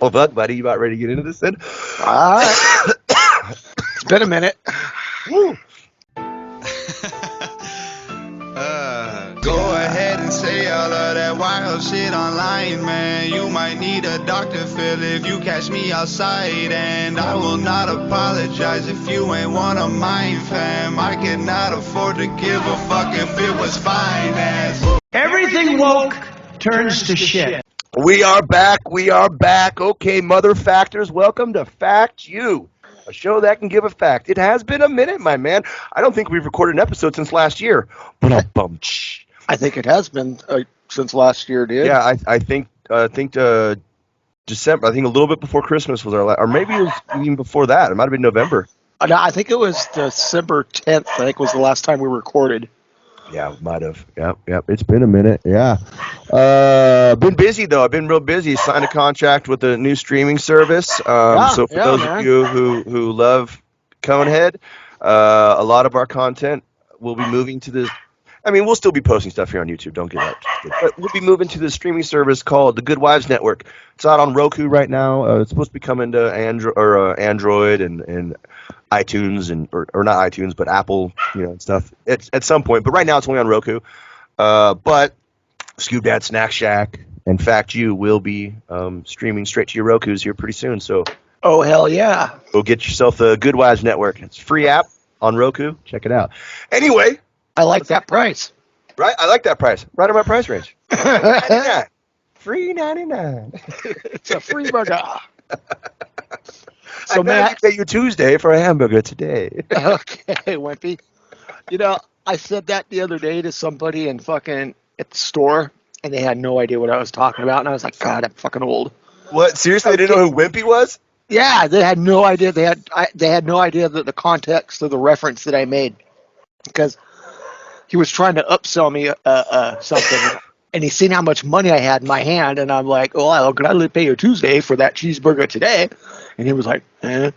Well, Bud, buddy, you about ready to get into this then? All right. It's been a minute. Woo. Go ahead and say all of that wild shit online, man. You might need a Dr. Phil if you catch me outside. And I will not apologize if you ain't one of mine, fam. I cannot afford to give a fuck if it was finance. Everything woke turns to shit. We are back. We are back. Okay, mother factors, welcome to Fact You, a show that can give a fact. It has been a minute, my man. I don't think we've recorded an episode since last year. I think it has been since last year, dude. Yeah, I think December. I think a little bit before Christmas was our last, or maybe it was even before that. It might have been November. No, I think it was December 10th. I think was the last time we recorded. Yeah, might have. Yep. It's been a minute. Yeah. Been busy though. I've been real busy. Signed a contract with a new streaming service. So for those of you who love Conehead, a lot of our content will be moving to this. I mean, we'll still be posting stuff here on YouTube. Don't get that twisted. But we'll be moving to the streaming service called the Good Wives Network. It's out on Roku right now. It's supposed to be coming to Android and iTunes or not iTunes, but Apple, and stuff at some point. But right now it's only on Roku. But Scoob Dad Snack Shack and Fact You will be streaming straight to your Rokus here pretty soon. So, oh hell yeah! Go get yourself the Good Wives Network. It's a free app on Roku. Check it out. Anyway. I like that price. Right? I like that price. Right in my price range. $3.99. Free 99. It's a free burger. So, man, I pay you Tuesday for a hamburger today. Okay, Wimpy. I said that the other day to somebody at the store, and they had no idea what I was talking about, and I was like, God, I'm fucking old. What? Seriously? They didn't know who Wimpy was? Yeah, they had no idea. They had no idea that the context of the reference that I made, because he was trying to upsell me something, and he seen how much money I had in my hand, and I'm like, "Oh, I'll gladly pay you Tuesday for that cheeseburger today." And he was like, "Eh."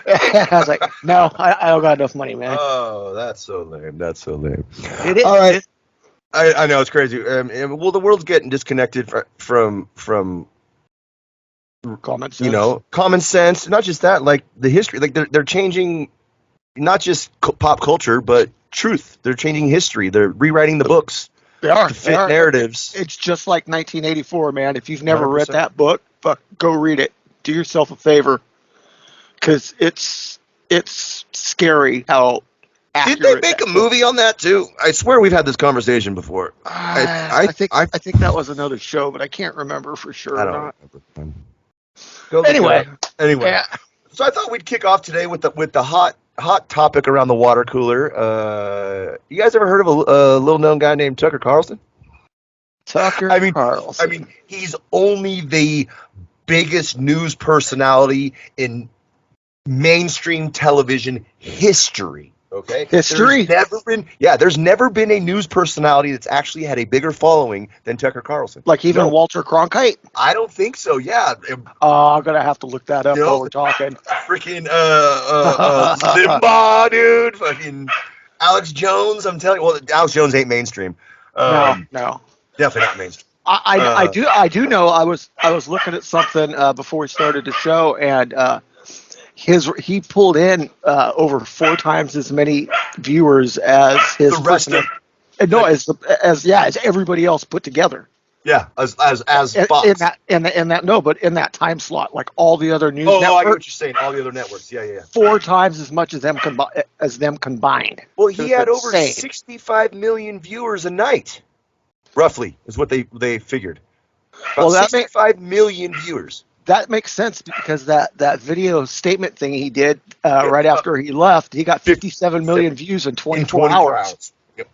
I was like, "No, I don't got enough money, man." Oh, that's so lame. That's so lame. It is. All right. I know it's crazy. Well, the world's getting disconnected from common sense. Common sense. Not just that, like the history. Like they're changing, not just pop culture, but truth. They're changing history. They're rewriting the books. They are. To fit narratives. It's just like 1984, man. If you've never 100%. read that book, go read it. Do yourself a favor, because it's scary how accurate. Did they make a movie on that too? I swear we've had this conversation before. I think that was another show, but I can't remember for sure. I don't remember. Anyway. Yeah. So I thought we'd kick off today with the hot topic around the water cooler. You guys ever heard of a little known guy named Tucker Carlson? Carlson. I mean, he's only the biggest news personality in mainstream television history. Okay, history. There's never been a news personality that's actually had a bigger following than Tucker Carlson. Like even Walter Cronkite? I don't think so. Yeah. I'm gonna have to look that up while we're talking. Freaking Simba, dude. Fucking Alex Jones. I'm telling you. Well, Alex Jones ain't mainstream. No. Definitely not mainstream. I do know. I was looking at something before we started the show, and he pulled in over 4 times as many viewers as his the rest of as everybody else put together. Yeah, as Fox. In that time slot, like all the other news networks. networks. I get what you're saying. All the other networks. Yeah. 4 times as much as them combined. Well, he had over 65 million viewers a night, roughly, is what they figured. About 65 million viewers. That makes sense because that video statement thing he did right after he left, he got 57 million views in 24 hours. Yep.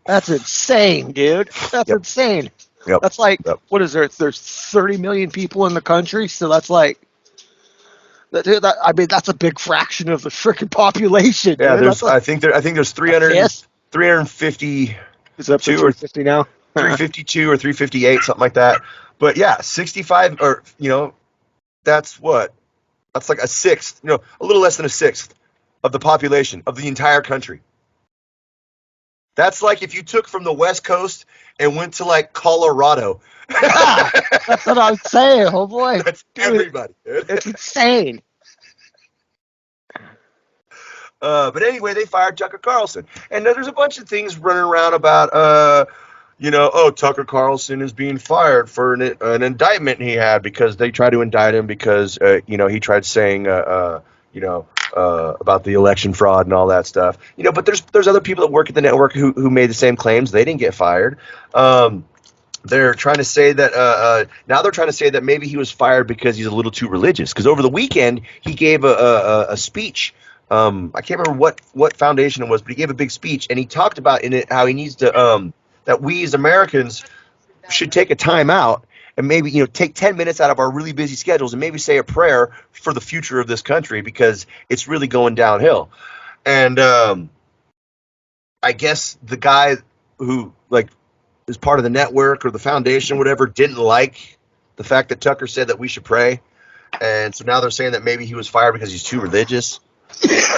That's insane, dude. That's insane. Yep. That's like, what is there? There's 30 million people in the country, so that's like, that's a big fraction of the freaking population. Yeah, dude. I think there's 350. Is it up to 350 now? 352 or 358, something like that. But yeah, 65 or that's like a sixth, a little less than a sixth of the population of the entire country. That's like if you took from the West Coast and went to like Colorado. Yeah, that's what I'm saying, oh boy. That's everybody. It's insane. But anyway, they fired Tucker Carlson. And there's a bunch of things running around about, Tucker Carlson is being fired for an indictment he had because they tried to indict him because, he tried saying, about the election fraud and all that stuff. But there's other people that work at the network who made the same claims. They didn't get fired. They're trying to say that now they're trying to say that maybe he was fired because he's a little too religious. Because over the weekend he gave a speech. I can't remember what foundation it was, but he gave a big speech and he talked about in it how he needs to that we as Americans should take a time out and maybe take 10 minutes out of our really busy schedules and maybe say a prayer for the future of this country because it's really going downhill. And I guess the guy who is part of the network or the foundation, whatever, didn't like the fact that Tucker said that we should pray. And so now they're saying that maybe he was fired because he's too religious.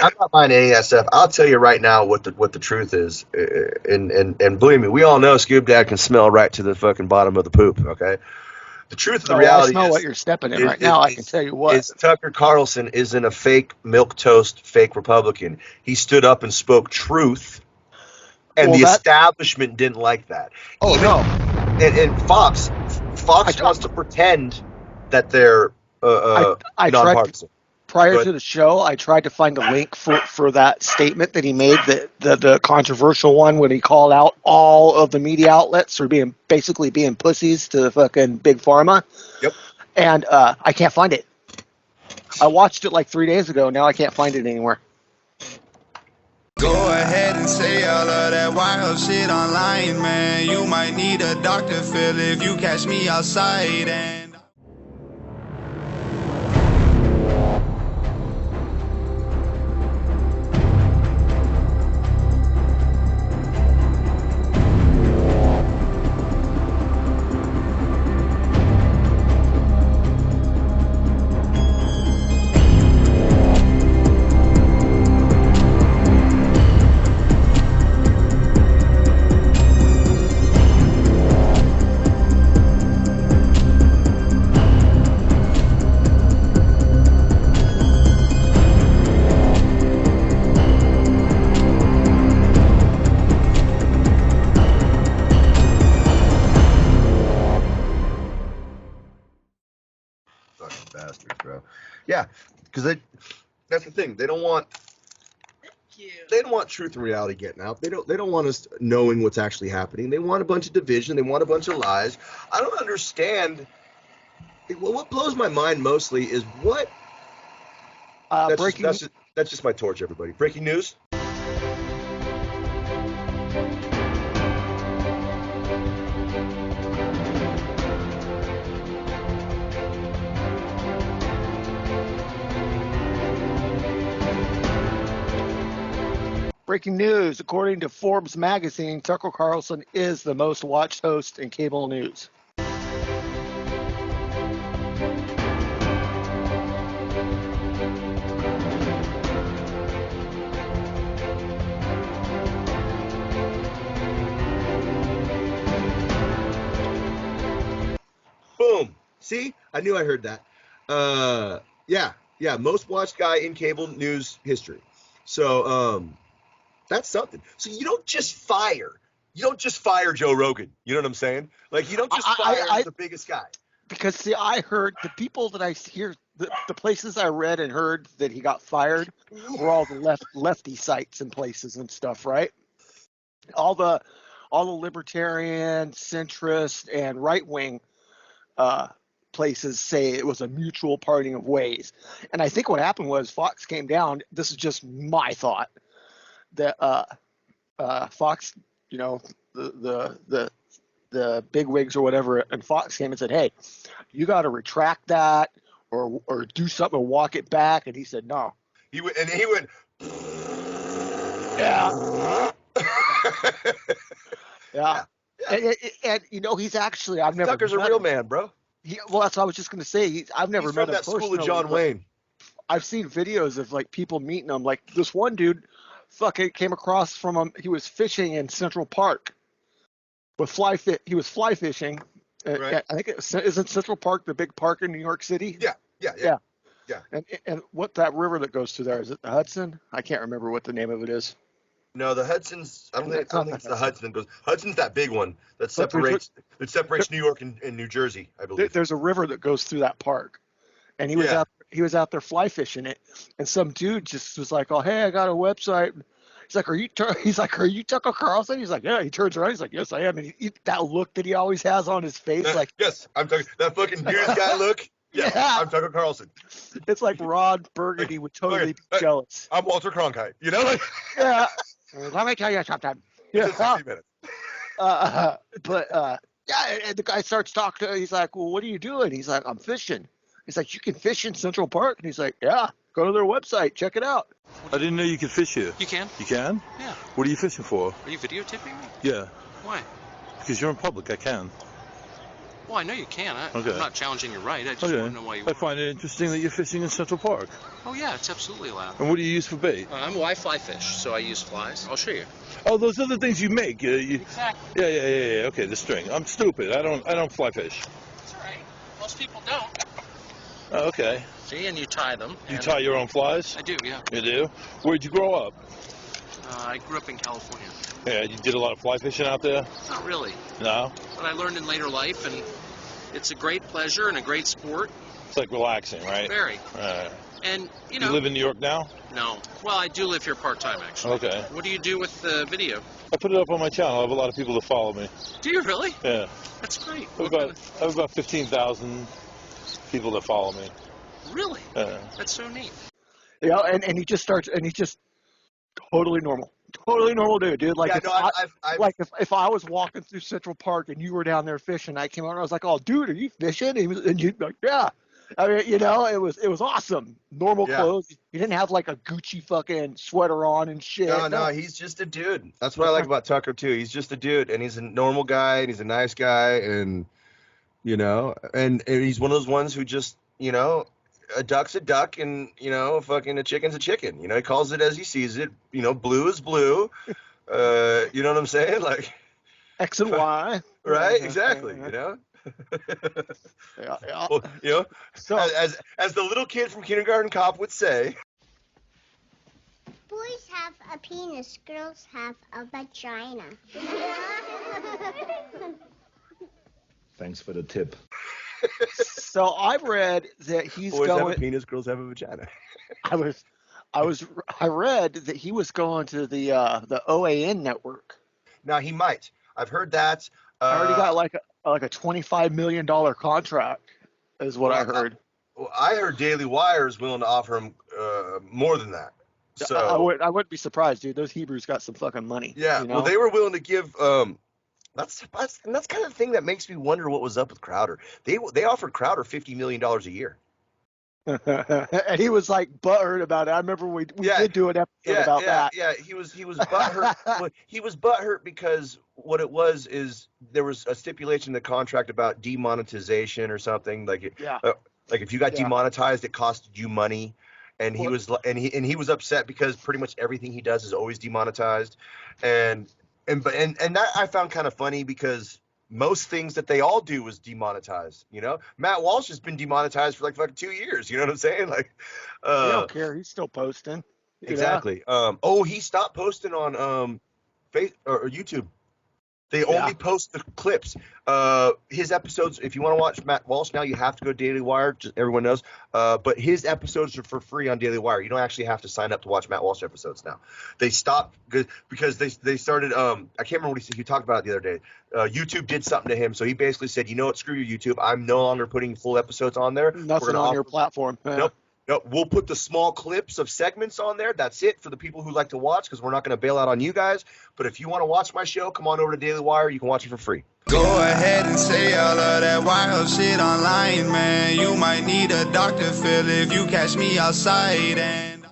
I'm not buying any of that stuff. I'll tell you right now what the truth is. And believe me, we all know Scoob Dad can smell right to the fucking bottom of the poop, okay? The truth of the reality I smell what you're stepping in right now. I can tell you what. Tucker Carlson isn't a fake milquetoast, fake Republican. He stood up and spoke truth. And the establishment didn't like that. No. And Fox wants to pretend that they're nonpartisan. Prior to the show, I tried to find a link for that statement that he made, the controversial one when he called out all of the media outlets for being pussies to the fucking big pharma. Yep. And I can't find it. I watched it like 3 days ago. Now I can't find it anywhere. Go ahead and say all of that wild shit online, man. You might need a Dr. Phil if you catch me outside. And bastards, bro. Yeah, because that's the thing. They don't want truth and reality getting out. They don't want us knowing what's actually happening. They want a bunch of division. They want a bunch of lies. I don't understand. What blows my mind mostly is what. That's just my torch, everybody. Breaking news. Breaking news. According to Forbes magazine, Tucker Carlson is the most watched host in cable news. Boom. See? I knew I heard that. Yeah. Most watched guy in cable news history. So, that's something. So you don't just fire Joe Rogan. You know what I'm saying? Like, you don't just fire the biggest guy. Because, see, I heard the people that I hear, the places I read and heard that he got fired were all the lefty sites and places and stuff, right? All the libertarian, centrist, and right-wing places say it was a mutual parting of ways. And I think what happened was Fox came down. This is just my thought. That Fox, the bigwigs or whatever, and Fox came and said, "Hey, you got to retract that or do something or walk it back." And he said, "No." He went. Yeah. Yeah. And he's actually Tucker's a real man, bro. Well, that's what I was just gonna say. I've never met him that personally. School of John Wayne. I've seen videos of like people meeting him. Like this one dude fucking came across from him. He was fishing in Central Park with he was fly fishing. Right. I think isn't Central Park the big park in New York City? Yeah. And what that river that goes through there, is it the Hudson? I can't remember what the name of it is. No, the Hudson's. I don't think it's the Hudson. Hudson's that big one that separates New York and New Jersey, I believe. There's a river that goes through that park, and he was out there fly fishing it, and some dude just was like, "Oh, hey, I got a website." He's like, "Are you Tucker Carlson?" He's like, "Yeah." He turns around, he's like, "Yes, I am." And that look that he always has on his face, like, yes, I'm talking that fucking news guy look. Yeah, I'm Tucker Carlson. It's like Ron Burgundy would totally be jealous. I'm Walter Cronkite, you know? Like, yeah. Let me tell you something. Yeah. 60 minutes. And the guy starts talking to him. He's like, "Well, what are you doing?" He's like, "I'm fishing." He's like, "You can fish in Central Park?" And he's like, "Yeah, go to their website, check it out." I didn't know you could fish here. You can. You can? Yeah. What are you fishing for? Are you videotaping me? Yeah. Why? Because you're in public, I can. Well, I know you can. I'm not challenging your right. I just want to know why you. I find it interesting that you're fishing in Central Park. Oh yeah, it's absolutely allowed. And what do you use for bait? I fly fish, so I use flies. I'll show you. Oh, those other things you make. Exactly. Yeah. Okay, the string. I'm stupid. I don't fly fish. That's all right. Most people don't. Oh, okay. See, and you tie them. You tie your own flies? I do, yeah. You do? Where'd you grow up? I grew up in California. Yeah, you did a lot of fly fishing out there? Not really. No? But I learned in later life, and it's a great pleasure and a great sport. It's like relaxing, right? Very. And, you live in New York now? No. Well, I do live here part-time, actually. Okay. What do you do with the video? I put it up on my channel. I have a lot of people that follow me. Do you really? Yeah. That's great. I have about 15,000 people that follow me. Really? Yeah. That's so neat. Yeah, and he just starts, and he's just totally normal. Totally normal dude. Like, if I was walking through Central Park and you were down there fishing, I came out and I was like, "Oh, dude, are you fishing?" And you'd be like, "Yeah." I mean, it was awesome. Normal clothes. He didn't have like a Gucci fucking sweater on and shit. No, he's just a dude. That's what I like about Tucker too. He's just a dude, and he's a normal guy, and he's a nice guy, and and he's one of those ones who just, a duck's a duck, and fucking a chicken's a chicken. He calls it as he sees it. Blue is blue. You know what I'm saying? Like X and Y. Right? Exactly. Yeah. Well, so, as the little kid from Kindergarten Cop would say, boys have a penis, girls have a vagina. Thanks for the tip. So I've read that he's boys have a penis, girls have a vagina. I read that he was going to the OAN network. Now he might. I've heard that. I already got like a $25 million contract, is what I heard. I heard Daily Wire is willing to offer him more than that. So I wouldn't be surprised, dude. Those Hebrews got some fucking money. Yeah. Well, they were willing to give. That's kind of the thing that makes me wonder what was up with Crowder. They offered Crowder $50 million a year. And he was like butthurt about it. I remember we did do an episode about that. Yeah, he was butthurt. Well, he was butthurt because what it was is there was a stipulation in the contract about demonetization or something like if you got demonetized, it costed you money. And he was upset because pretty much everything he does is always demonetized, and that I found kind of funny because most things that they all do was demonetized. Matt Walsh has been demonetized for like fucking 2 years. You know what I'm saying? Like, he don't care. He's still posting. Exactly. He stopped posting on Facebook or YouTube. They only post the clips. His episodes, if you want to watch Matt Walsh now, you have to go to Daily Wire. Just everyone knows. But his episodes are for free on Daily Wire. You don't actually have to sign up to watch Matt Walsh episodes now. They stopped because they started. I can't remember what he talked about it the other day. YouTube did something to him, so he basically said, "You know what? Screw you, YouTube. I'm no longer putting full episodes on there. Nothing on your platform." Nope. No, we'll put the small clips of segments on there. That's it for the people who like to watch, because we're not going to bail out on you guys. But if you want to watch my show, come on over to Daily Wire. You can watch it for free. Go ahead and say all of that wild shit online, man. You might need a Dr. Phil if you catch me outside. And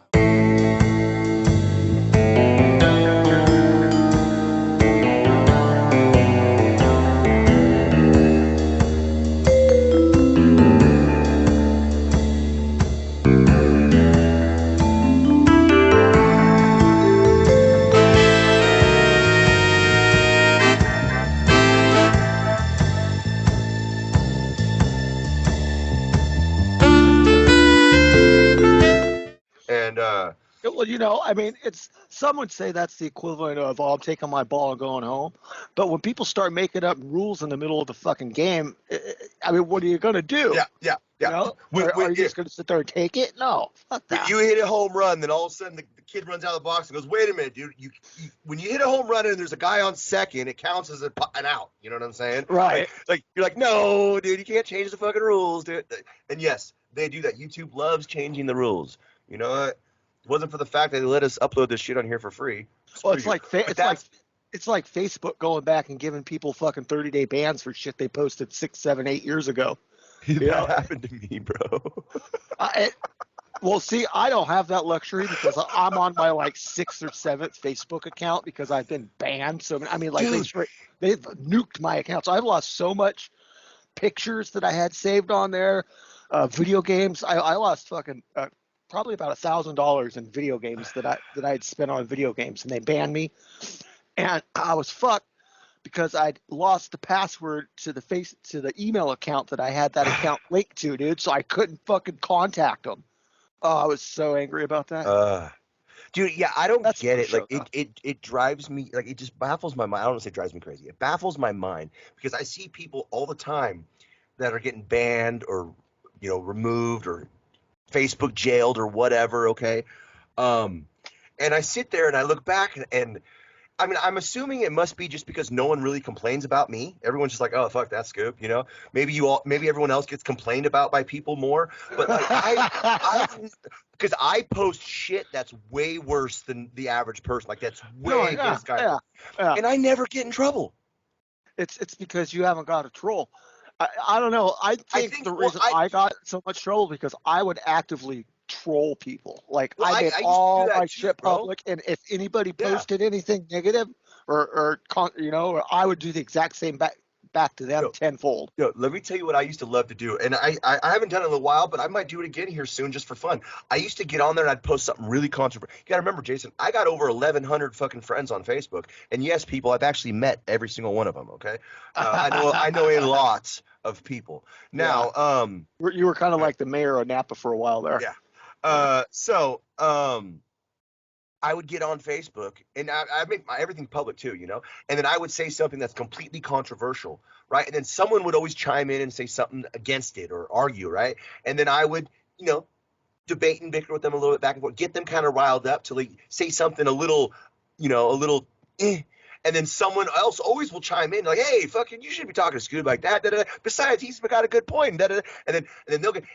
Well, I mean, some would say that's the equivalent of, I'm taking my ball and going home. But when people start making up rules in the middle of the fucking game, I mean, what are you going to do? Yeah. Are you just going to sit there and take it? No, fuck When that. you hit a home run, then all of a sudden the kid runs out of the box and goes, "Wait a minute, dude! When you hit a home run and there's a guy on second, it counts as an out." You know what I'm saying? Right. Like you're like, "No, dude, you can't change the fucking rules, dude." And yes, they do that. YouTube loves changing the rules. You know what? It wasn't for the fact that they let us upload this shit on here for free. Well, it's like Facebook going back and giving people fucking 30-day bans for shit they posted 6, 7, 8 years ago. That happened to me, bro. Well, see, I don't have that luxury because I'm on my 6th or 7th Facebook account because I've been banned. So I mean, they've nuked my account. So I've lost so much pictures that I had saved on there, video games. I lost fucking probably about $1,000 in video games that I had spent on video games, and they banned me. And I was fucked because I'd lost the password to the email account that I had that account linked to, dude. So I couldn't fucking contact them. Oh, I was so angry about that. Dude, yeah, I don't get it. Like, it drives me, like, it just baffles my mind. I don't want to say drives me crazy. It baffles my mind because I see people all the time that are getting banned or, removed or Facebook jailed or whatever, okay? And I sit there and I look back and I mean, I'm assuming it must be just because no one really complains about me. Everyone's just like, "Oh, fuck that scoop," Maybe everyone else gets complained about by people more. But because I post shit that's way worse than the average person. Like that's way against guys. Yeah. And I never get in trouble. It's because you haven't got a troll. I don't know. I think the reason I got so much trouble because I would actively troll people. I made all my shit public, and if anybody posted anything negative or I would do the exact same back to them tenfold. Let me tell you what I used to love to do, and I haven't done it in a while, but I might do it again here soon just for fun. I used to get on there and I'd post something really controversial. You gotta remember, Jason, I got over 1,100 fucking friends on Facebook, and yes, people, I've actually met every single one of them. Okay, I know a lot of people. Now, you were kind of like the mayor of Napa for a while there. Yeah. So I would get on Facebook and I make everything public too, and then I would say something that's completely controversial, right? And then someone would always chime in and say something against it or argue, right? And then I would, debate and bicker with them a little bit back and forth, get them kind of riled up till they say something a little, and then someone else always will chime in like, "Hey, fucking, you shouldn't be talking to Scoob like that." Da, da, da. Besides, he's got a good point. Da, da, da. And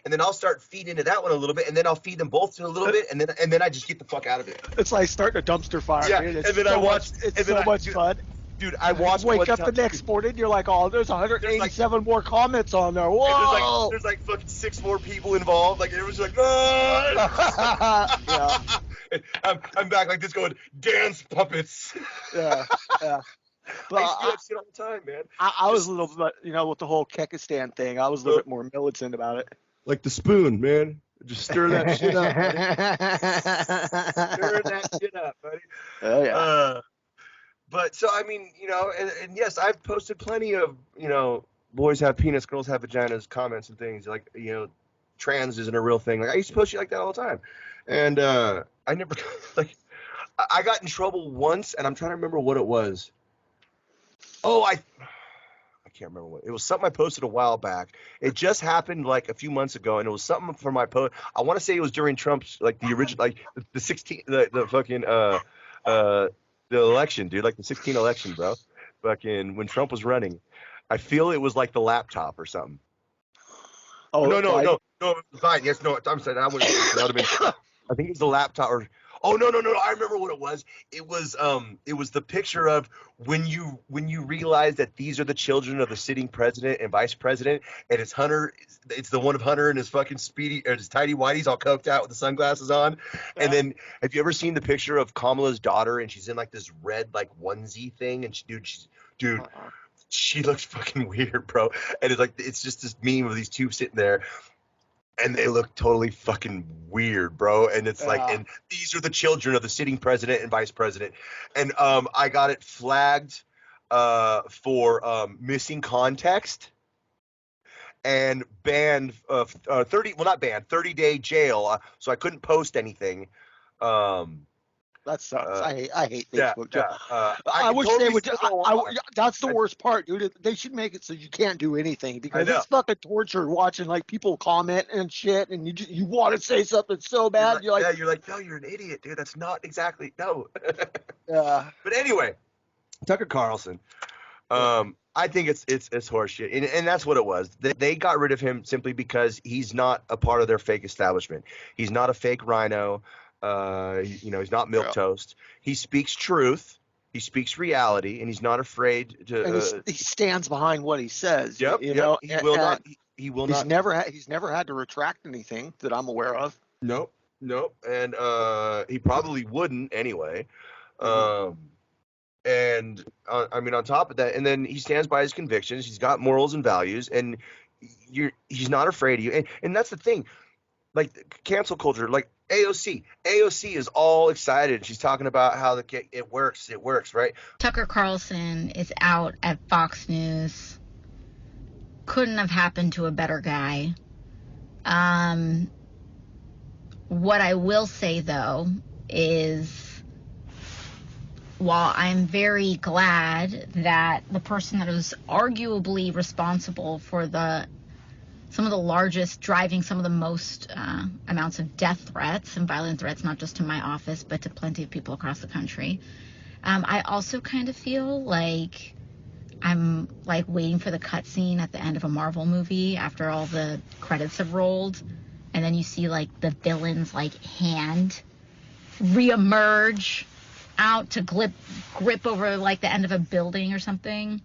then I'll start feeding into that one a little bit, and then I'll feed them both to a little bit, and then I just get the fuck out of it. It's like starting a dumpster fire. Yeah, dude. and then I watch. It's so much fun. Dude, I watch. Wake up the next morning, you're like, "Oh, there's 187 more comments on there." Whoa! There's like fucking 6 more people involved. Like everyone's like, "No!" Yeah. I'm back like this, going dance puppets. Yeah. But I used to do that shit all the time, man. I was a little bit, with the whole Kekistan thing, I was a little bit more militant about it. Like the spoon, man. Just stir that shit up, buddy. Stir that shit up, buddy. Oh, yeah. But so, I mean, and yes, I've posted plenty of, boys have penis, girls have vaginas, comments and things. Like, trans isn't a real thing. Like, I used to post shit like that all the time. And I never, I got in trouble once, and I'm trying to remember what it was. Oh, I can't remember what. It was something I posted a while back. It just happened like a few months ago, and it was something for my post. I want to say it was during Trump's, like the original, like the 16, the fucking the election, dude, like the 16 election, bro. Fucking when Trump was running. I feel it was like the laptop or something. Oh no, fine. Yes, no. I'm saying that would have been. I think it was the laptop or. Oh no! I remember what it was. It was the picture of when you realize that these are the children of the sitting president and vice president, and it's Hunter. It's the one of Hunter and his fucking speedy or his tidy whities all coked out with the sunglasses on. Yeah. And then have you ever seen the picture of Kamala's daughter and she's in like this red like onesie thing and she looks fucking weird, bro. And it's just this meme of these two sitting there. And they look totally fucking weird, bro. And it's like, and these are the children of the sitting president and vice president. And I got it flagged for missing context and banned 30 day jail. So I couldn't post anything That sucks. I hate Facebook. Yeah. I wish totally they would. That's the I- worst part, dude. They should make it so you can't do anything because I know. it's fucking torture watching like people comment and shit, and you want to say something so bad. You're like, no, you're an idiot, dude. That's not exactly no. yeah. But anyway, Tucker Carlson. I think it's horseshit, and that's what it was. They got rid of him simply because he's not a part of their fake establishment. He's not a fake rhino. He's not milquetoast. He speaks truth. He speaks reality, and he's not afraid to. And he stands behind what he says. Yep. You know, he will not. He will not. He's never had to retract anything that I'm aware of. Nope. And he probably wouldn't anyway. And on top of that, and then he stands by his convictions. He's got morals and values, and he's not afraid of you. And that's the thing, like cancel culture, like AOC is all excited. She's talking about how it works, right? Tucker Carlson is out at Fox News. Couldn't have happened to a better guy. What I will say though is, while I'm very glad that the person that was arguably responsible for some of the largest, driving some of the most amounts of death threats and violent threats, not just to my office, but to plenty of people across the country, I also kind of feel like I'm like waiting for the cutscene at the end of a Marvel movie after all the credits have rolled, and then you see like the villain's like hand reemerge out to grip over like the end of a building or something.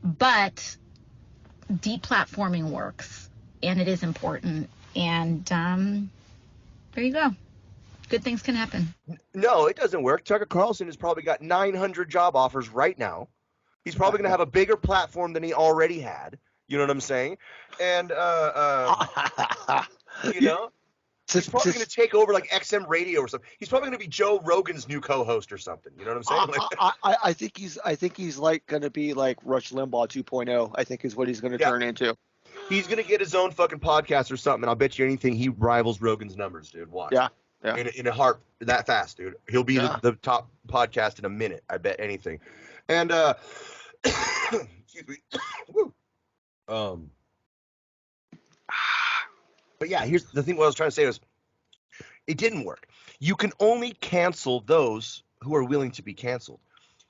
But deplatforming works, and it is important, and there you go. Good things can happen. No, it doesn't work. Tucker Carlson has probably got 900 job offers right now. He's probably going to have a bigger platform than he already had. You know what I'm saying? And he's probably going to take over like XM Radio or something. He's probably going to be Joe Rogan's new co-host or something. You know what I'm saying? I think he's like going to be like Rush Limbaugh 2.0. I think is what he's going to turn into. He's going to get his own fucking podcast or something, and I'll bet you anything he rivals Rogan's numbers, dude. Watch. Yeah. In a heart that fast, dude. He'll be the top podcast in a minute. I bet anything. And excuse me. Woo. But yeah, here's the thing. What I was trying to say was, it didn't work. You can only cancel those who are willing to be canceled.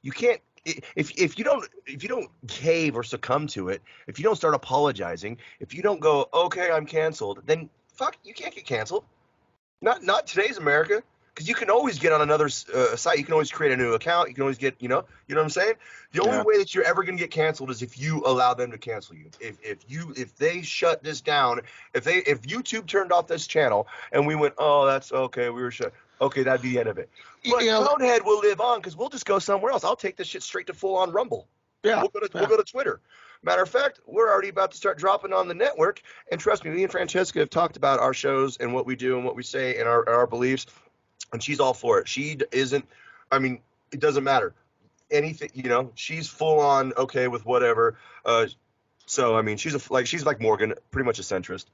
You can't if you don't cave or succumb to it. If you don't start apologizing. If you don't go, okay, I'm canceled. Then fuck, you can't get canceled. Not today's America. Because you can always get on another site. You can always create a new account. You can always get, you know what I'm saying? The only way that you're ever going to get canceled is if you allow them to cancel you. If they shut this down, if YouTube turned off this channel and we went, oh, that's okay, we were shut. Okay, that'd be the end of it. But Bonehead will live on because we'll just go somewhere else. I'll take this shit straight to full on Rumble. Yeah. We'll go to Twitter. Matter of fact, we're already about to start dropping on the network. And trust me, me and Francesca have talked about our shows and what we do and what we say and our beliefs. And she's all for it. She isn't, it doesn't matter. Anything, she's full on okay with whatever. So, she's like Morgan, pretty much a centrist.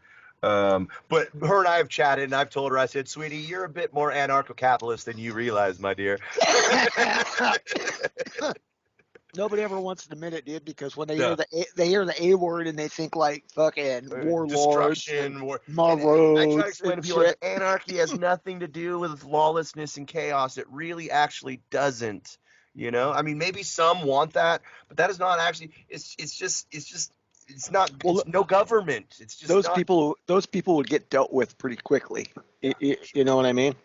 But her and I have chatted, and I've told her, I said, sweetie, you're a bit more anarcho-capitalist than you realize, my dear. Nobody ever wants to admit it, dude, because when they hear the A word and they think like fucking warlords, destruction, Monroe. I try to explain to people that anarchy has nothing to do with lawlessness and chaos. It really actually doesn't. Maybe some want that, but that is not actually. It's not. It's no government. It's just those people. Those people would get dealt with pretty quickly. You know what I mean?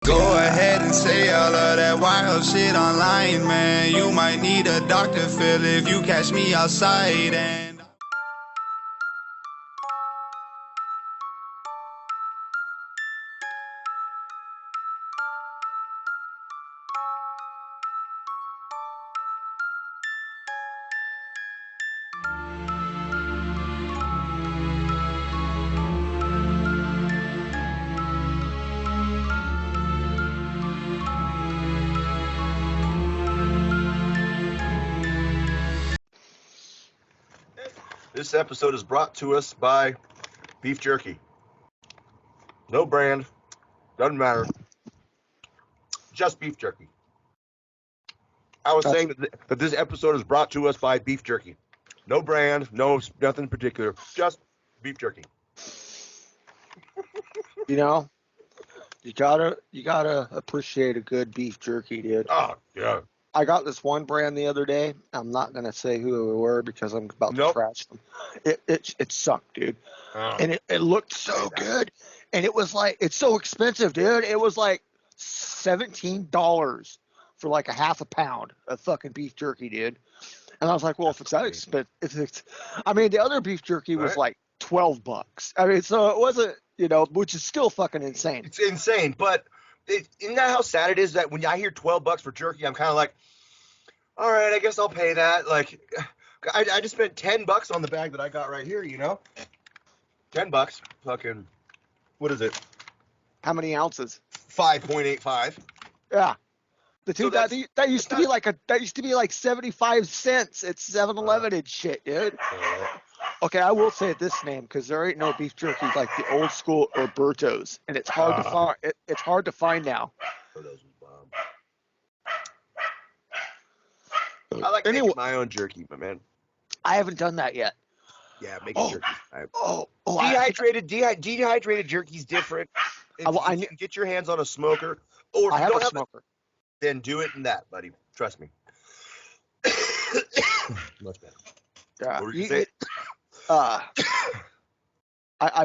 Go ahead and say all of that wild shit online, man. You might need a Dr. Phil if you catch me outside. And This episode is brought to us by beef jerky. No brand, doesn't matter. just beef jerky. I was saying that this episode is brought to us by beef jerky. No brand, nothing in particular, just beef jerky. You know, you gotta appreciate a good beef jerky, dude. Oh yeah. I got this one brand the other day. I'm not gonna say who they were because I'm about to trash them. It sucked, dude. And it looked so good, and it was like it's so expensive, dude. It was like $17 for like a half a pound of fucking beef jerky, dude. And I was like, well, if it's that expensive, I mean, the other beef jerky was like $12. I mean, so it wasn't, which is still fucking insane. It's insane, but isn't that how sad it is that when I hear $12 for jerky, I'm kind of like, all right, I guess I'll pay that. Like, I just spent $10 on the bag that I got right here, $10. Fucking, what is it? How many ounces? 5.85. Yeah. The two that used to be like 75 cents at 7-Eleven and shit, dude. Okay, I will say this name because there ain't no beef jerky like the old school Roberto's, and it's hard to find. It's hard to find now. I like making my own jerky, my man. I haven't done that yet. Yeah, making jerky. Dehydrated jerky's different. If you can get your hands on a smoker, or if you don't have a smoker, then do it in that, buddy. Trust me. Much better. Yeah. What were you saying? I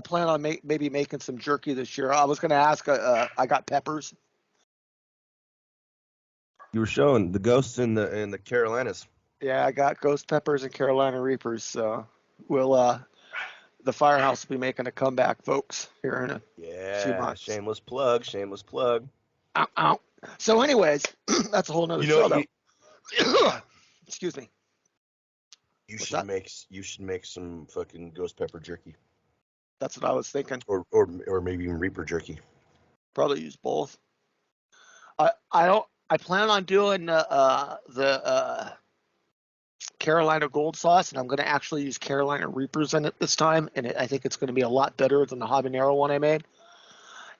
plan on maybe making some jerky this year. I was going to ask. I got peppers. You were showing the ghosts in the Carolinas. Yeah, I got ghost peppers and Carolina Reapers. So the Firehouse will be making a comeback, folks, here in a few months. Shameless plug. Ow, ow. So, anyways, that's a whole nother show. Excuse me. You should make some fucking ghost pepper jerky. That's what I was thinking. Or maybe even Reaper jerky. Probably use both. I plan on doing the Carolina Gold sauce, and I'm going to actually use Carolina Reapers in it this time, and I think it's going to be a lot better than the habanero one I made.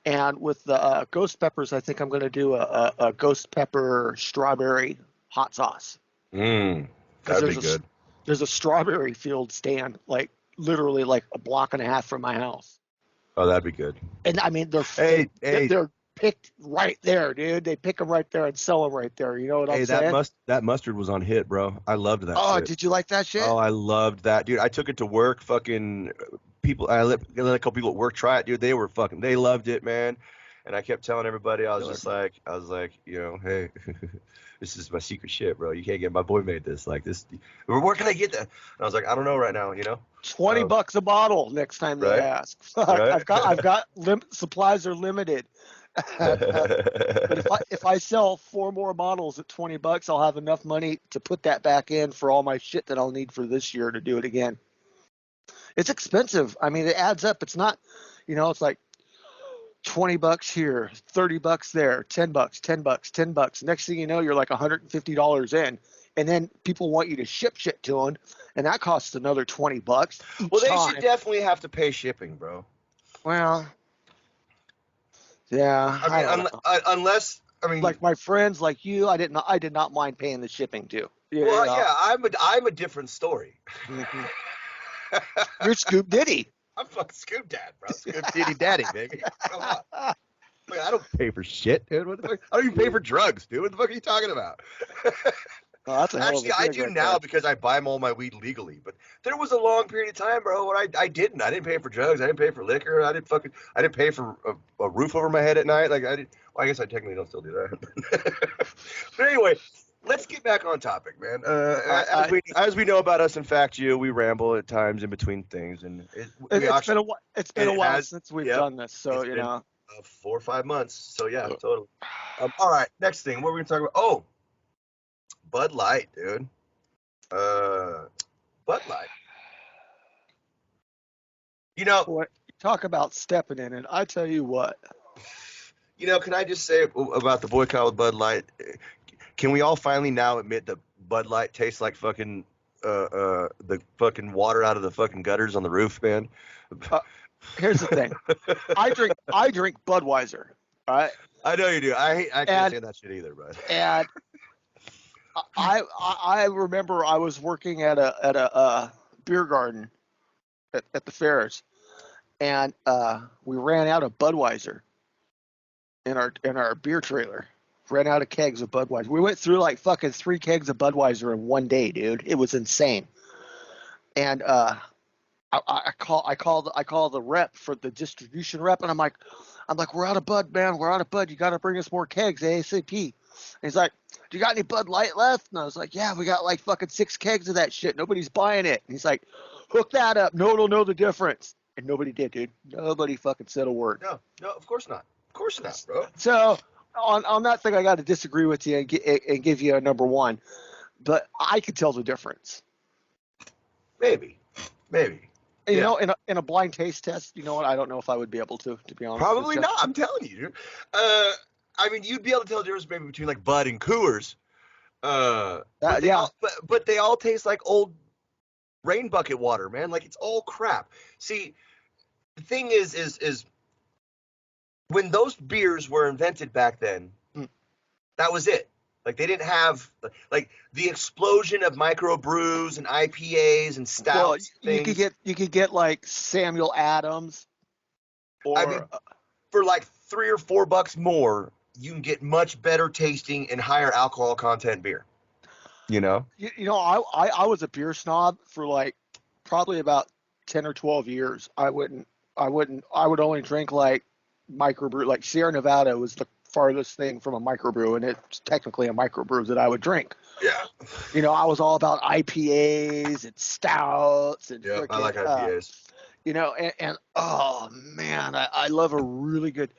And with the ghost peppers, I think I'm going to do a ghost pepper strawberry hot sauce. That'd be good. There's a strawberry field stand, like literally like a block and a half from my house. Oh, that'd be good. And I mean, they're picked right there, dude. They pick them right there and sell them right there. You know what I'm saying? That mustard was on hit, bro. I loved that. Oh, shit. Did you like that shit? Oh, I loved that, dude. I took it to work. Fucking people. I let a couple people at work try it, dude. They loved it, man. And I kept telling everybody, I was like, hey, this is my secret shit, bro. You can't get, my boy made this. Like this, where can I get that? And I was like, I don't know right now, $20 a bottle next time they ask. I've got supplies are limited. But if I sell 4 more bottles at $20, I'll have enough money to put that back in for all my shit that I'll need for this year to do it again. It's expensive. I mean, it adds up. It's not, it's like $20 here, $30 there, $10. Next thing you know, you're like $150 in, and then people want you to ship shit to them, and that costs another $20. Well, they should definitely have to pay shipping, bro. Well, yeah. I mean, unless like my friends, like you, I did not mind paying the shipping too. Well, yeah, I'm a different story. Mm-hmm. You're Scoop Diddy. I'm fucking Scoop Dad, bro. Scoop Diddy Daddy, baby. Come on. Wait, I don't pay for shit, dude. What the fuck? I don't even pay for drugs, dude. What the fuck are you talking about? Actually, I do now because I buy all my weed legally. But there was a long period of time, bro, where I didn't. I didn't pay for drugs. I didn't pay for liquor. I didn't pay for a roof over my head at night. Like I did. Well, I guess I technically don't still do that. But anyway. Let's get back on topic, man. As we know about us, in fact, we ramble at times in between things, and it's been a while since we've done this, so it's been 4 or 5 months. So yeah, totally. All right, next thing, what are we gonna talk about? Oh, BudLight, dude. BudLight. Talk about stepping in it. I tell you what. Can I just say about the boycott with BudLight? Can we all finally now admit that BudLight tastes like fucking the fucking water out of the fucking gutters on the roof, man? Here's the thing. I drink Budweiser. All right. I know you do. I can't say that shit either, but. And I remember I was working at a beer garden at the fairs, and we ran out of Budweiser in our beer trailer. Ran out of kegs of Budweiser. We went through like fucking 3 kegs of Budweiser in one day, dude. It was insane. And I call the rep for the distribution rep, and I'm like, we're out of Bud, man. We're out of Bud. You got to bring us more kegs ASAP. And he's like, do you got any Bud Light left? And I was like, yeah, we got like fucking 6 kegs of that shit. Nobody's buying it. And he's like, hook that up. No one will know the difference. And nobody did, dude. Nobody fucking said a word. No, of course not. Of course not, bro. So on that thing, I got to disagree with you and give you a number 1. But I could tell the difference. Maybe. You know, in a blind taste test, you know what? I don't know if I would be able to be honest. Probably not. I'm telling you, dude. I mean, you'd be able to tell the difference maybe between like Bud and Coors. But they all taste like old rain bucket water, man. Like it's all crap. See, the thing is when those beers were invented back then, that was it. Like they didn't have like the explosion of microbrews and IPAs and stouts. Well, you could get like Samuel Adams, or I mean, for like $3 or $4 more, you can get much better tasting and higher alcohol content beer. You know. You know, I was a beer snob for like probably about 10 or 12 years. I would only drink like microbrew. Like Sierra Nevada was the farthest thing from a microbrew, and it's technically a microbrew that I would drink. Yeah. You know, I was all about IPAs and stouts and yeah, I like IPAs. You know, and oh man, I love a really good.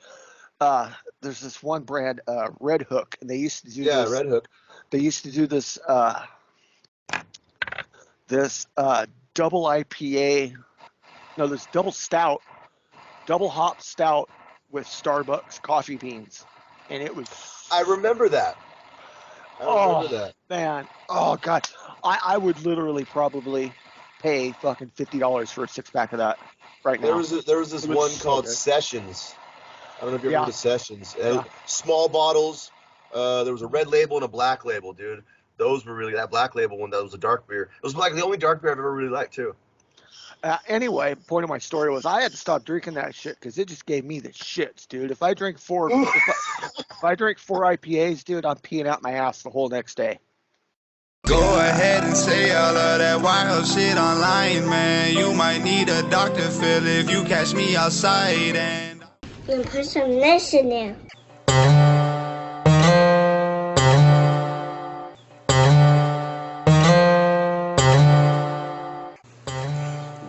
There's this one brand, Red Hook, and they used to do this. Red Hook. They used to do this double IPA. No, this double hop stout with Starbucks coffee beans, and it was. I remember that. Man, oh god, I would literally probably pay fucking $50 for a 6-pack of that right now. There was this one called Sessions. I don't know if you ever heard of Sessions. Small bottles. There was a red label and a black label, dude. Those were really, that black label one, that was a dark beer. It was like the only dark beer I've ever really liked, too. Anyway, point of my story was I had to stop drinking that shit because it just gave me the shits, dude. If I drink four IPAs, dude, I'm peeing out my ass the whole next day. Go ahead and say all of that wild shit online, man. You might need a Dr. Phil if you catch me outside and You put some nuts in there.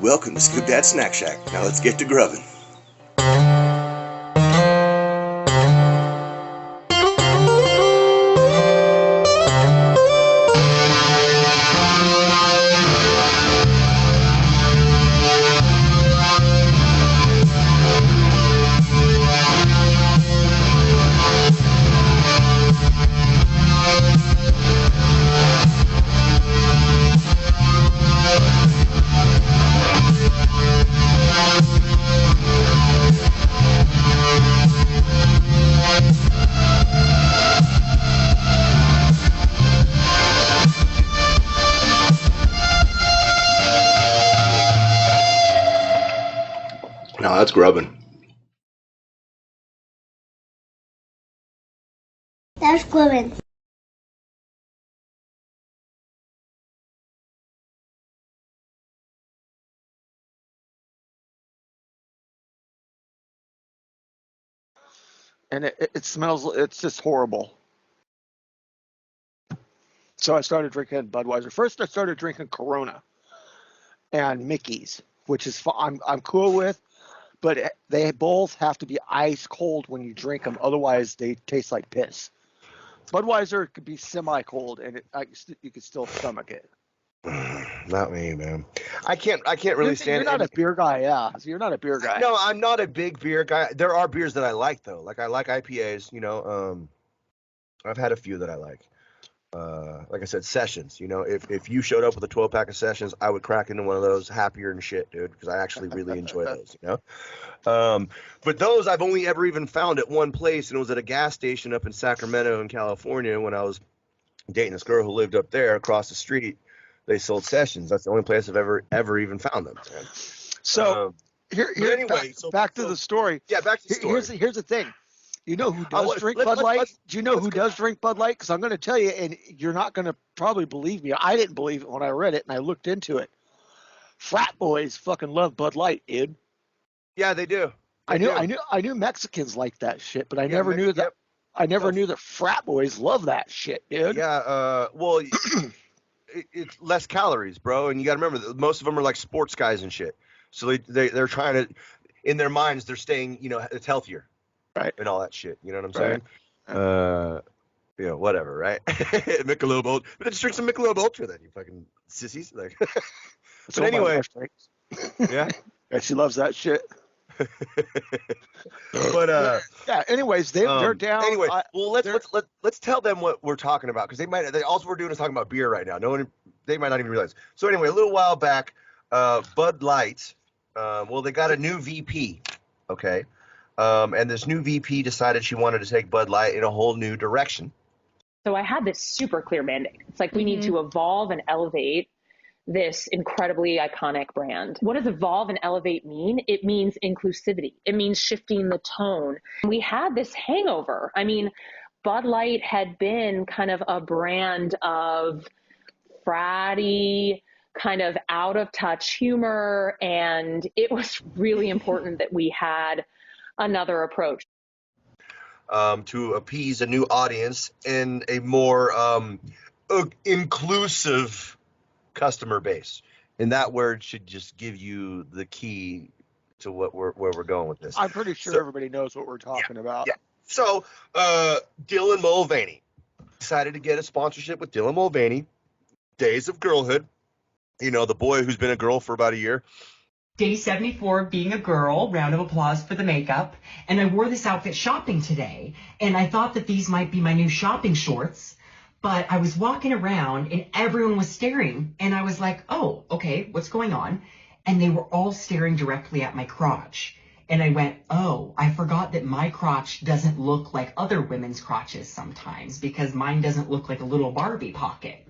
Welcome to Scoop Dad Snack Shack. Now let's get to grubbing. No, that's grubbing. That's grubbing. And it smells, it's just horrible. So I started drinking Budweiser. First, I started drinking Corona and Mickey's, which is I'm cool with, but they both have to be ice cold when you drink them. Otherwise, they taste like piss. Budweiser could be semi-cold, and you could still stomach it. Not me, man. I can't really stand it. You're not a beer guy, yeah. So you're not a beer guy. No, I'm not a big beer guy. There are beers that I like, though. Like, I like IPAs, you know. I've had a few that I like. like I said, sessions. You know, if you showed up with a 12-pack of sessions, I would crack into one of those happier than shit, dude, because I actually really enjoy those. You know, but those I've only ever even found at one place, and it was at a gas station up in Sacramento in California when I was dating this girl who lived up there across the street. They sold sessions. That's the only place I've ever even found them. Man. So anyway, back to the story. Yeah, back to the story. Here's the thing. You know who does drink Bud Light? Do you know who does drink Bud Light? Because I'm going to tell you, and you're not going to probably believe me. I didn't believe it when I read it, and I looked into it. Frat boys fucking love Bud Light, dude. Yeah, they do. I knew Mexicans like that shit, but I never knew that. I never knew that frat boys love that shit, dude. Yeah. Well, it's less calories, bro, and you got to remember that most of them are like sports guys and shit. So they're trying to, in their minds, they're staying. You know, it's healthier. Right. And all that shit. You know what I'm saying? Right. You know, whatever, right? Michelob Ultra. But just drink some Michelob Ultra then, you fucking sissies. Like, but anyway. Yeah? Yeah, she loves that shit. But yeah, anyways, they're down. Anyway, well let's tell them what we're talking about, because all we're doing is talking about beer right now. They might not even realize. So anyway, a little while back, Bud Light, they got a new VP, okay? And this new VP decided she wanted to take Bud Light in a whole new direction. So I had this super clear mandate. It's like we need to evolve and elevate this incredibly iconic brand. What does evolve and elevate mean? It means inclusivity. It means shifting the tone. We had this hangover. I mean, Bud Light had been kind of a brand of fratty, kind of out of touch humor, and it was really important that we had another approach to appease a new audience and a more inclusive customer base. And that word should just give you the key to where we're going with this. I'm pretty sure everybody knows what we're talking about. Yeah. So Dylan Mulvaney decided to get a sponsorship with Dylan Mulvaney, Days of Girlhood. You know, the boy who's been a girl for about a year. Day 74 of being a girl, round of applause for the makeup. And I wore this outfit shopping today, and I thought that these might be my new shopping shorts, but I was walking around and everyone was staring, and I was like, oh, okay, what's going on? And they were all staring directly at my crotch. And I went, oh, I forgot that my crotch doesn't look like other women's crotches sometimes, because mine doesn't look like a little Barbie pocket.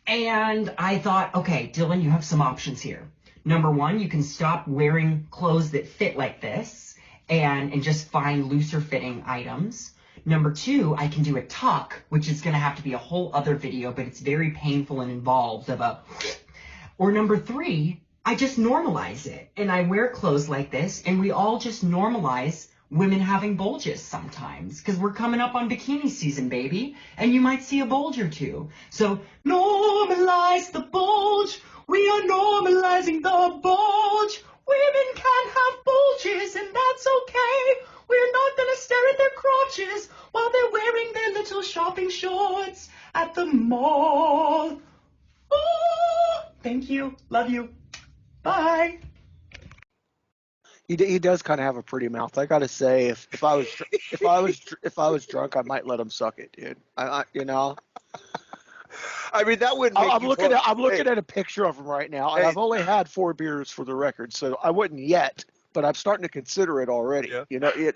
And I thought, okay, Dylan, you have some options here. Number one, you can stop wearing clothes that fit like this and just find looser fitting items. Number two, I can do a tuck, which is going to have to be a whole other video, but it's very painful and involved. Or number three, I just normalize it and I wear clothes like this, and we all just normalize women having bulges sometimes, because we're coming up on bikini season, baby, and you might see a bulge or two. So normalize the bulge. We are normalizing the bulge. Women can have bulges, and that's okay. We're not going to stare at their crotches while they're wearing their little shopping shorts at the mall. Oh, thank you. Love you. Bye. He does kind of have a pretty mouth. I gotta say, if I was drunk, I might let him suck it, dude. You know. I mean, that would. I'm looking at a picture of him right now, and I've only had 4 beers for the record, so I wouldn't yet, but I'm starting to consider it already. Yeah. You know, get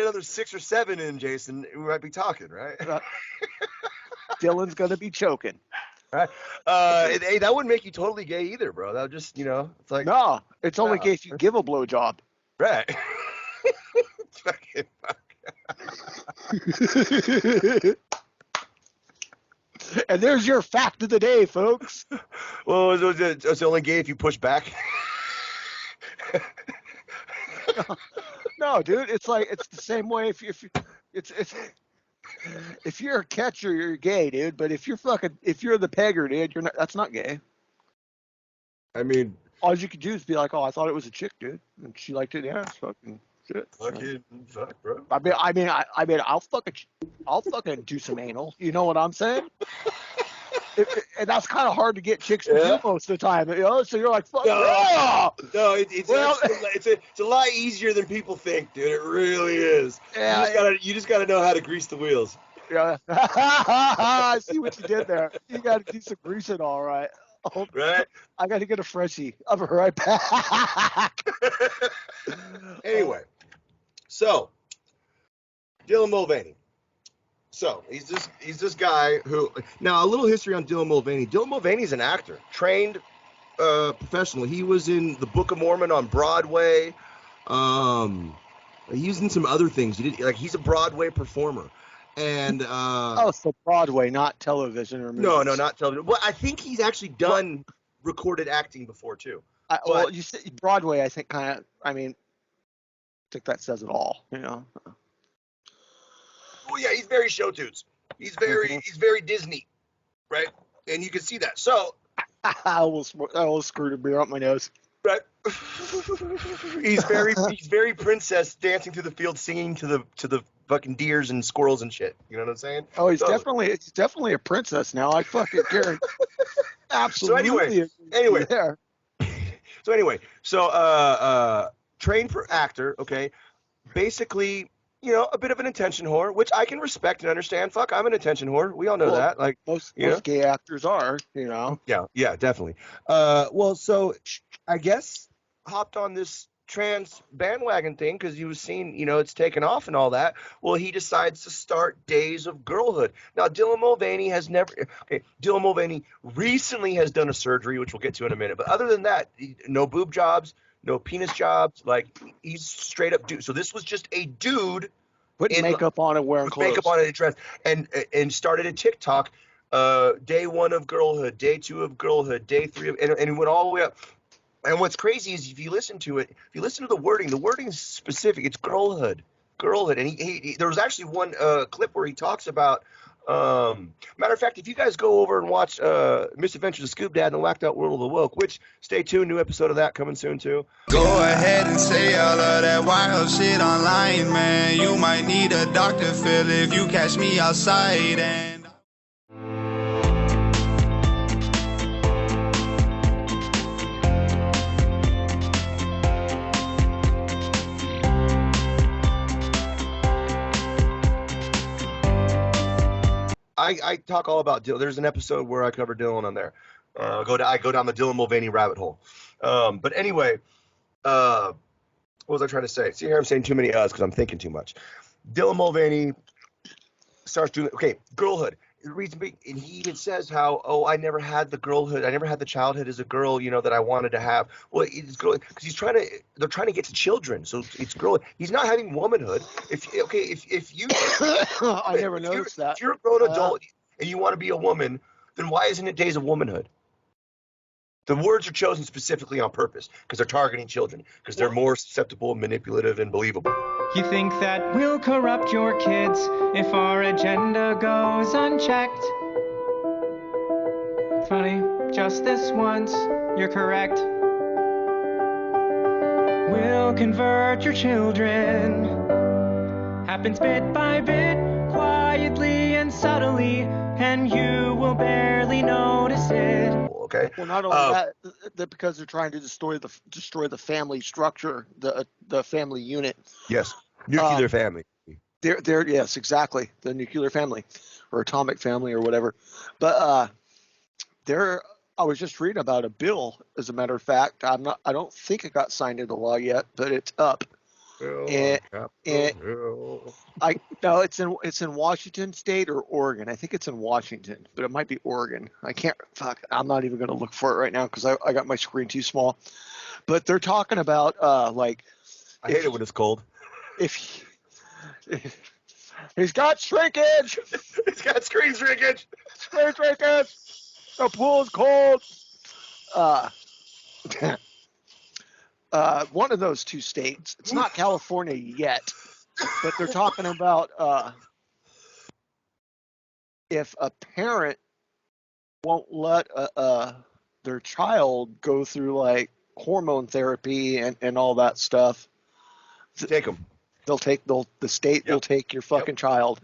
another 6 or 7 in, Jason. We might be talking, right? Dylan's gonna be choking. Right. Hey, that wouldn't make you totally gay either, bro. That would just, it's like no, it's only gay if you give a blowjob. Right. And there's your fact of the day, folks. Well, it's only gay if you push back. No, dude, it's the same way if you're a catcher, you're gay, dude. But if you're the pegger, dude, that's not gay. I mean, all you could do is be like, oh, I thought it was a chick, dude, and she liked it. Yeah, it's fucking shit. Fuck, bro. I mean, I'll fucking do some anal. You know what I'm saying? And that's kind of hard to get chicks to do most of the time, you know. So you're like, fuck. No, it's a lot easier than people think, dude. It really is. Yeah, you just gotta know how to grease the wheels. Yeah. I see what you did there. You got to do some greasing, all right. Right? I got to get a freshie. I'll be right back. Anyway, so Dylan Mulvaney. So he's this guy who, now a little history on Dylan Mulvaney. Dylan Mulvaney is an actor, trained professional. He was in the Book of Mormon on Broadway. He's in some other things. He's a Broadway performer. And so Broadway, not television or movies. No, not television. Well, I think he's actually done recorded acting before too. Well, you said Broadway. I think I think that says it all. You know. Well, yeah, he's very show tunes. He's very Disney, right? And you can see that. So I almost screwed a beer up my nose. Right. he's very princess dancing through the field, singing to the fucking deers and squirrels and shit. You know what I'm saying? Oh, he's definitely a princess now. I fucking guarantee. Absolutely. So anyway, trained for actor. Okay, basically, a bit of an attention whore, which I can respect and understand. Fuck, I'm an attention whore. We all know that. Like most gay actors are. Yeah, definitely. So I guess hopped on this trans bandwagon thing because he was seeing, it's taken off and all that. Well, he decides to start Days of Girlhood. Now, Dylan Mulvaney Dylan Mulvaney recently has done a surgery, which we'll get to in a minute. But other than that, no boob jobs, no penis jobs. Like, he's straight up dude. So this was just a dude putting makeup on and wearing clothes. Makeup on and dress, and started a TikTok. Day 1 of girlhood, day 2 of girlhood, day 3 of, and it went all the way up. And what's crazy is if you listen to it, if you listen to the wording is specific. It's girlhood. And he there was actually one clip where he talks about. Matter of fact, if you guys go over and watch Misadventures of Scoop Dad and the Whacked Out World of the Woke, which stay tuned, new episode of that coming soon too. Go ahead and say all of that wild shit online, man. You might need a Dr. Phil if you catch me outside and. I talk all about Dylan. There's an episode where I cover Dylan on there. I go down the Dylan Mulvaney rabbit hole. But anyway, what was I trying to say? See here, I'm saying too many because I'm thinking too much. Dylan Mulvaney starts doing girlhood. The reason being, and he even says how, I never had the girlhood. I never had the childhood as a girl, that I wanted to have. Well, it's girl because they're trying to get to children, so it's girl. He's not having womanhood. If you, I never noticed that. If you're a grown adult and you want to be a woman, then why isn't it Days of Womanhood? The words are chosen specifically on purpose because they're targeting children because they're more susceptible, manipulative, and believable. You think that we'll corrupt your kids if our agenda goes unchecked? Funny, just this once, you're correct. We'll convert your children. Happens bit by bit, quietly and subtly, and you will barely notice it. Okay. Well, not only that, because they're trying to destroy the family structure, the family unit. Yes, nuclear family. Yes, exactly, the nuclear family, or atomic family, or whatever. But I was just reading about a bill. As a matter of fact, I don't think it got signed into law yet, but it's up. It's in Washington State or Oregon. I think it's in Washington, but it might be Oregon. I'm not even going to look for it right now because I got my screen too small. But they're talking about I hate it when it's cold. If he's got shrinkage, he's got screen shrinkage. Screen shrinkage. The pool's cold. One of those two states. It's not California yet, but they're talking about if a parent won't let their child go through like hormone therapy and all that stuff. Take them. The state will take your fucking child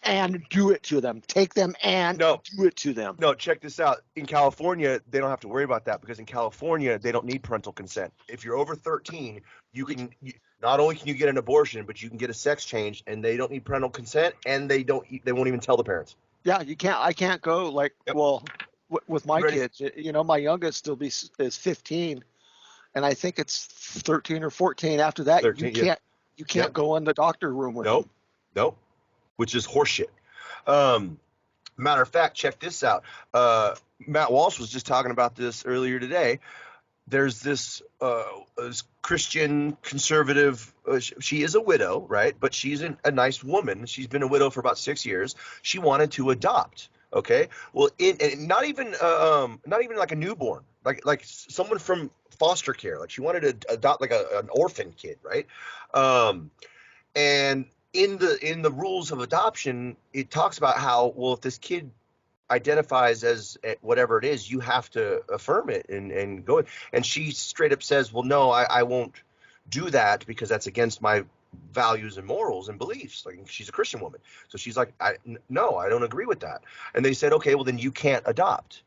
and do it to them. Take them and do it to them. No, check this out. In California, they don't have to worry about that because in California, they don't need parental consent. If you're over 13, not only can you get an abortion, but you can get a sex change, and they don't need parental consent, and they won't even tell the parents. Yeah, you can't. I can't go with my kids. You know, my youngest is 15, and I think it's 13 or 14. After that, 13, you can't go in the doctor room with them. Nope. Which is horseshit. Matter of fact, check this out. Matt Walsh was just talking about this earlier today. There's this Christian conservative. She is a widow, right? But she's a nice woman. She's been a widow for about 6 years. She wanted to adopt. Okay. Well, and not even like a newborn, like someone from foster care. Like she wanted to adopt like an orphan kid, right? And in the rules of adoption, it talks about how, well, if this kid identifies as whatever it is, you have to affirm it and go. And she straight up says, well, no, I won't do that because that's against my values and morals and beliefs. Like, she's a Christian woman. So she's like, no, I don't agree with that. And they said, okay, well, then you can't adopt.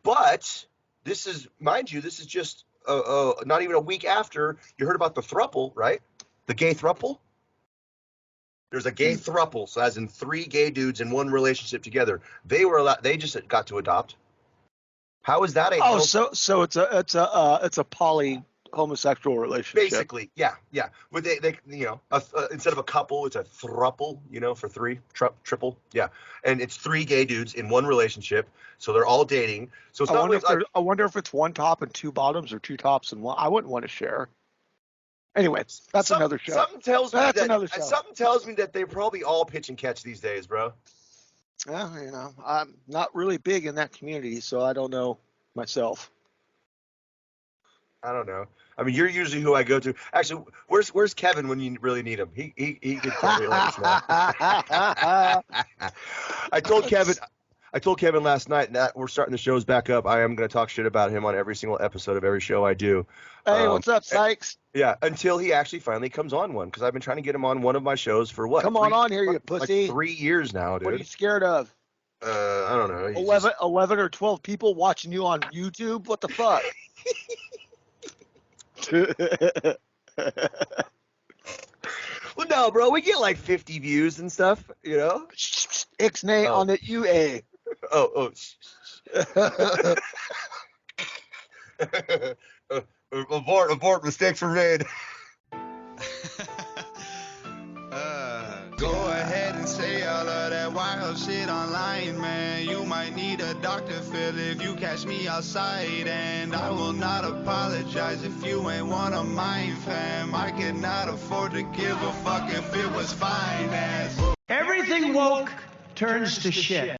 But this is, mind you, this is just not even a week after you heard about the throuple, right? The gay throuple. There's a gay throuple, so as in 3 gay dudes in one relationship together. They were allowed. They just got to adopt. How is that a? So it's a poly homosexual relationship. Basically, yeah. But they instead of a couple, it's a throuple. For 3, triple, yeah. And it's 3 gay dudes in one relationship, so they're all dating. So it's I wonder if it's 1 top and 2 bottoms or 2 tops and 1. I wouldn't want to share. Anyway, that's another show. Something tells me that they're probably all pitch and catch these days, bro. Well, I'm not really big in that community, so I don't know myself. I don't know. I mean, you're usually who I go to. Actually, where's Kevin when you really need him? He could probably let us know. I told Kevin last night that we're starting the shows back up. I am going to talk shit about him on every single episode of every show I do. Hey, what's up, Sykes? Yeah, until he actually finally comes on one, because I've been trying to get him on one of my shows for what? Come on here, you pussy. Like 3 years now, dude. What are you scared of? I don't know. 11 or 12 people watching you on YouTube? What the fuck? Well, no, bro. We get like 50 views and stuff, Ixnay on the UA. Abort, mistakes were made. Go ahead and say all of that wild shit online, man. You might need a Dr. Phil if you catch me outside. And I will not apologize if you ain't one of mine, fam. I cannot afford to give a fuck if it was finance. Everything woke turns to shit.